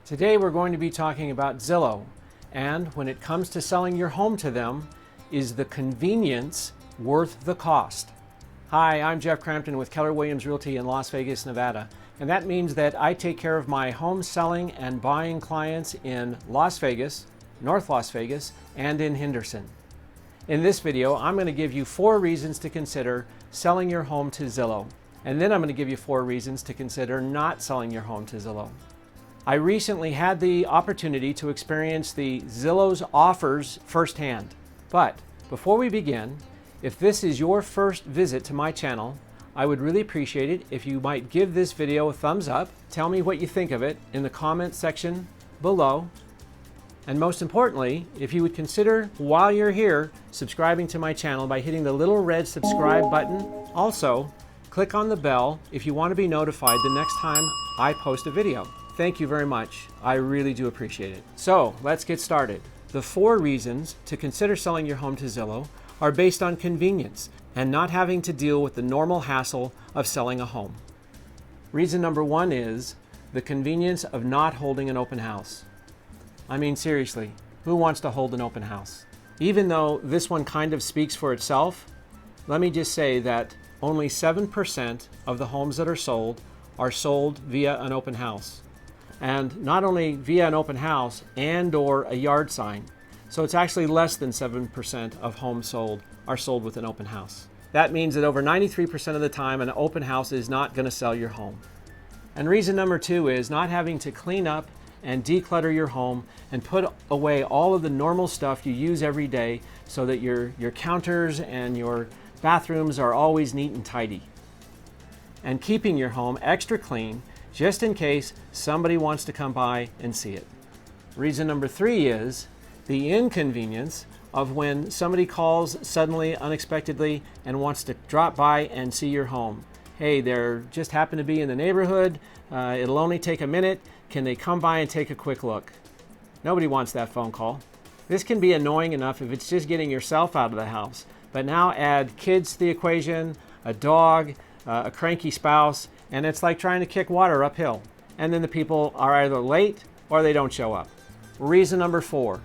Today we're going to be talking about Zillow, and when it comes to selling your home to them, is the convenience worth the cost? Hi, I'm Jeff Crampton with Keller Williams Realty in Las Vegas, Nevada, and that means that I take care of my home selling and buying clients in Las Vegas, North Las Vegas, and in Henderson. In this video, I'm going to give you 4 reasons to consider selling your home to Zillow, and then I'm going to give you 4 reasons to consider not selling your home to Zillow. I recently had the opportunity to experience the Zillow's offers firsthand. But before we begin, if this is your first visit to my channel, I would really appreciate it if you might give this video a thumbs up, tell me what you think of it in the comment section below, and most importantly, if you would consider, while you're here, subscribing to my channel by hitting the little red subscribe button. Also, click on the bell if you want to be notified the next time I post a video. Thank you very much. I really do appreciate it. So let's get started. The 4 reasons to consider selling your home to Zillow are based on convenience and not having to deal with the normal hassle of selling a home. Reason number 1 is the convenience of not holding an open house. I mean, seriously, who wants to hold an open house? Even though this one kind of speaks for itself, let me just say that only 7% of the homes that are sold via an open house. And not only via an open house and/or a yard sign. So it's actually less than 7% of homes sold are sold with an open house. That means that over 93% of the time, an open house is not going to sell your home. And reason number 2 is not having to clean up and declutter your home and put away all of the normal stuff you use every day so that your counters and your bathrooms are always neat and tidy. And keeping your home extra clean just in case somebody wants to come by and see it. Reason number 3 is the inconvenience of when somebody calls suddenly, unexpectedly, and wants to drop by and see your home. Hey, they're just happen to be in the neighborhood. It'll only take a minute. Can they come by and take a quick look? Nobody wants that phone call. This can be annoying enough if it's just getting yourself out of the house. But now add kids to the equation, a dog, a cranky spouse, and it's like trying to kick water uphill. And then the people are either late or they don't show up. Reason number 4,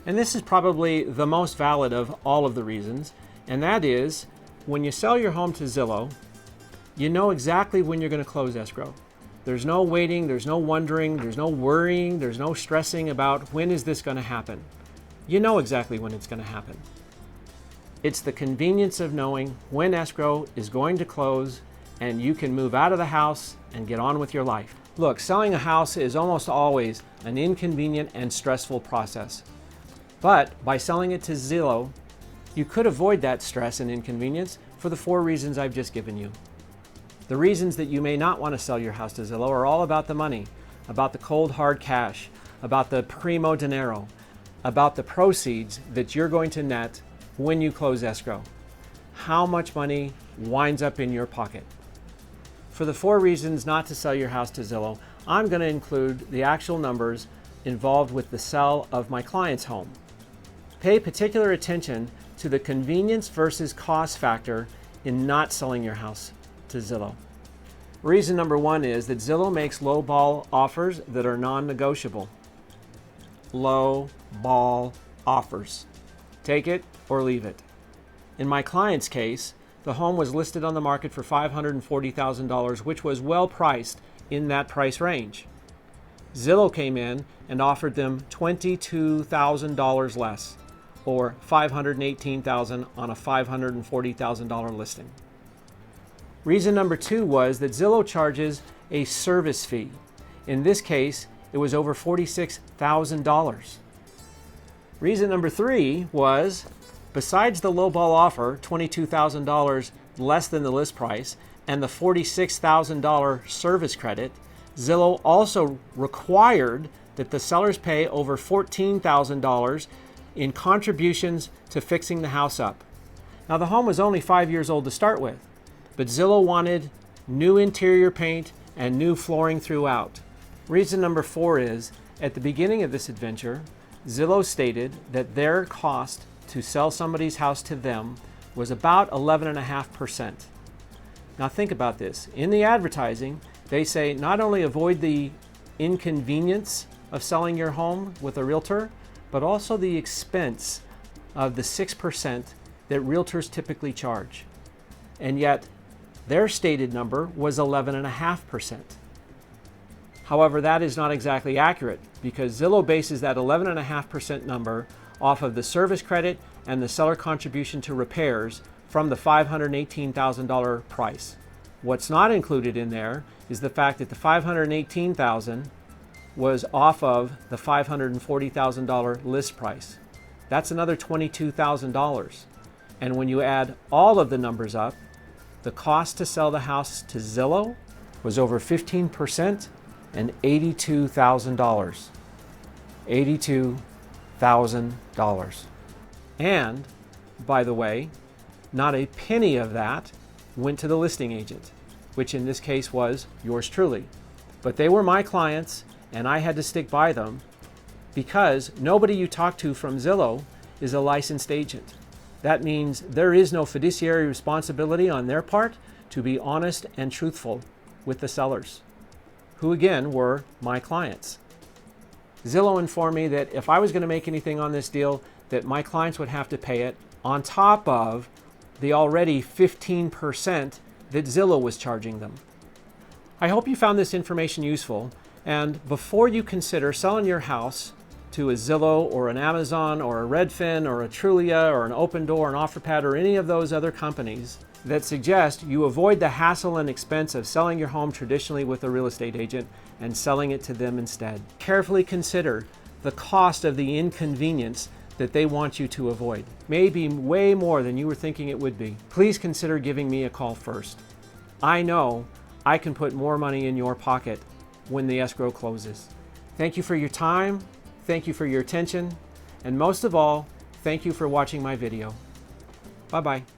and this is probably the most valid of all of the reasons, and that is when you sell your home to Zillow, you know exactly when you're going to close escrow. There's no waiting, there's no wondering, there's no worrying, there's no stressing about when is this going to happen. You know exactly when it's going to happen. It's the convenience of knowing when escrow is going to close and you can move out of the house and get on with your life. Look, selling a house is almost always an inconvenient and stressful process. But by selling it to Zillow, you could avoid that stress and inconvenience for the 4 reasons I've just given you. The reasons that you may not want to sell your house to Zillow are all about the money, about the cold hard cash, about the primo dinero, about the proceeds that you're going to net when you close escrow. How much money winds up in your pocket? For the 4 reasons not to sell your house to Zillow, I'm going to include the actual numbers involved with the sale of my client's home. Pay particular attention to the convenience versus cost factor in not selling your house to Zillow. Reason number 1 is that Zillow makes low ball offers that are non-negotiable. Low ball offers. Take it or leave it. In my client's case, the home was listed on the market for $540,000, which was well priced in that price range. Zillow came in and offered them $22,000 less, or $518,000 on a $540,000 listing. Reason number 2 was that Zillow charges a service fee. In this case, it was over $46,000. Reason number 3 was, besides the lowball offer, $22,000 less than the list price, and the $46,000 service credit, Zillow also required that the sellers pay over $14,000 in contributions to fixing the house up. Now, the home was only 5 years old to start with, but Zillow wanted new interior paint and new flooring throughout. Reason number 4 is, at the beginning of this adventure, Zillow stated that their cost to sell somebody's house to them was about 11.5%. Now think about this. In the advertising, they say not only avoid the inconvenience of selling your home with a realtor, but also the expense of the 6% that realtors typically charge. And yet their stated number was 11.5%. However, that is not exactly accurate because Zillow bases that 11.5% number off of the service credit and the seller contribution to repairs from the $518,000 price. What's not included in there is the fact that the $518,000 was off of the $540,000 list price. That's another $22,000. And when you add all of the numbers up, the cost to sell the house to Zillow was over 15% and $82,000. $82,000. And, by the way, not a penny of that went to the listing agent, which in this case was yours truly. But they were my clients and I had to stick by them because nobody you talk to from Zillow is a licensed agent. That means there is no fiduciary responsibility on their part to be honest and truthful with the sellers, who again were my clients. Zillow informed me that if I was going to make anything on this deal, that my clients would have to pay it on top of the already 15% that Zillow was charging them. I hope you found this information useful, and before you consider selling your house to a Zillow or an Amazon or a Redfin or a Trulia or an Open Door, an OfferPad, or any of those other companies that suggest you avoid the hassle and expense of selling your home traditionally with a real estate agent and selling it to them instead. Carefully consider the cost of the inconvenience that they want you to avoid. Maybe way more than you were thinking it would be. Please consider giving me a call first. I know I can put more money in your pocket when the escrow closes. Thank you for your time. Thank you for your attention. And most of all, thank you for watching my video. Bye-bye.